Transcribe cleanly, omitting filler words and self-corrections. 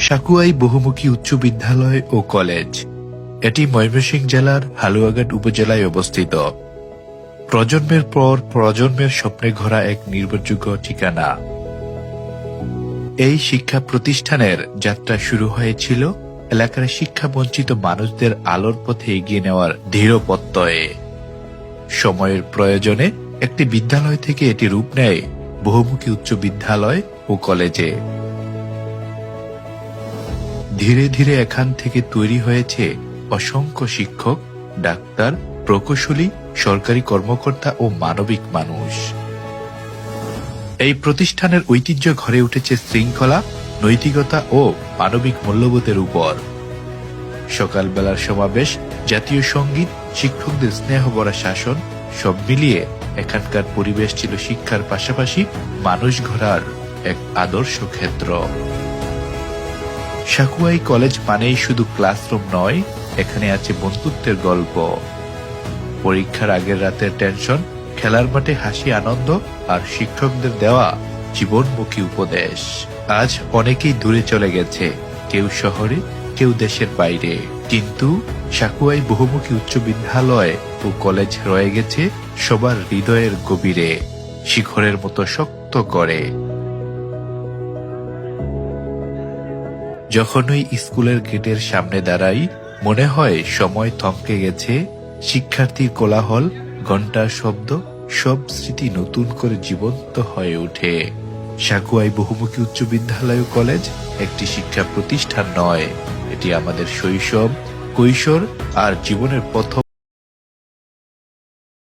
সাকুয়াই বহুমুখী উচ্চ বিদ্যালয় ও কলেজ। এটি ময়মনসিংহ জেলার হালুয়াঘাট উপজেলায় অবস্থিত। প্রজন্মের পর প্রজন্মের স্বপ্নে ঘোরা এক নির্ভরযোগ্য ঠিকানা। এই শিক্ষা প্রতিষ্ঠানের যাত্রা শুরু হয়েছিল এলাকার শিক্ষা বঞ্চিত মানুষদের আলোর পথে এগিয়ে নেওয়ার দৃঢ় প্রত্যয়ে। সময়ের প্রয়োজনে একটি বিদ্যালয় থেকে এটি রূপ নেয় বহুমুখী উচ্চ বিদ্যালয় ও কলেজে। ধীরে ধীরে এখান থেকে তৈরি হয়েছে অসংখ্য শিক্ষক, ডাক্তার, প্রকৌশলী, সরকারি কর্মকর্তা ও মানবিক মানুষ। এই প্রতিষ্ঠানের ঐতিহ্য গড়ে উঠেছে শৃঙ্খলা, নৈতিকতা ও মানবিক মূল্যবোধের উপর। সকালবেলার সমাবেশ, জাতীয় সঙ্গীত, শিক্ষকদের স্নেহ ভরা শাসন সব মিলিয়ে এখানকার পরিবেশ ছিল শিক্ষার পাশাপাশি মানুষ গড়ার এক আদর্শ ক্ষেত্র। সাকুয়াই কলেজ মানেই শুধু ক্লাসরুম নয়, এখানে আছে বন্ধুত্বের গল্প, পরীক্ষার আগের রাতের টেনশন, খেলার মাঠে হাসি আনন্দ আর শিক্ষকদের দেওয়া জীবনমুখী উপদেশ। আজ অনেকেই দূরে চলে গেছে, কেউ শহরে, কেউ দেশের বাইরে, কিন্তু সাকুয়াই বহুমুখী উচ্চ বিদ্যালয় ও কলেজ রয়ে গেছে সবার হৃদয়ের গভীরে, শিখরের মতো শক্ত করে। যখনই স্কুলের গেটের সামনে দাঁড়াই, মনে হয় সময় থমকে গেছে। শিক্ষার্থীর কোলাহল, ঘন্টার শব্দ, সব স্মৃতি নতুন করে জীবন্ত হয়ে ওঠে। সাকুয়াই বহুমুখী উচ্চ বিদ্যালয় ও কলেজ একটি শিক্ষা প্রতিষ্ঠান নয়, এটি আমাদের শৈশব, কৈশোর আর জীবনের প্রথম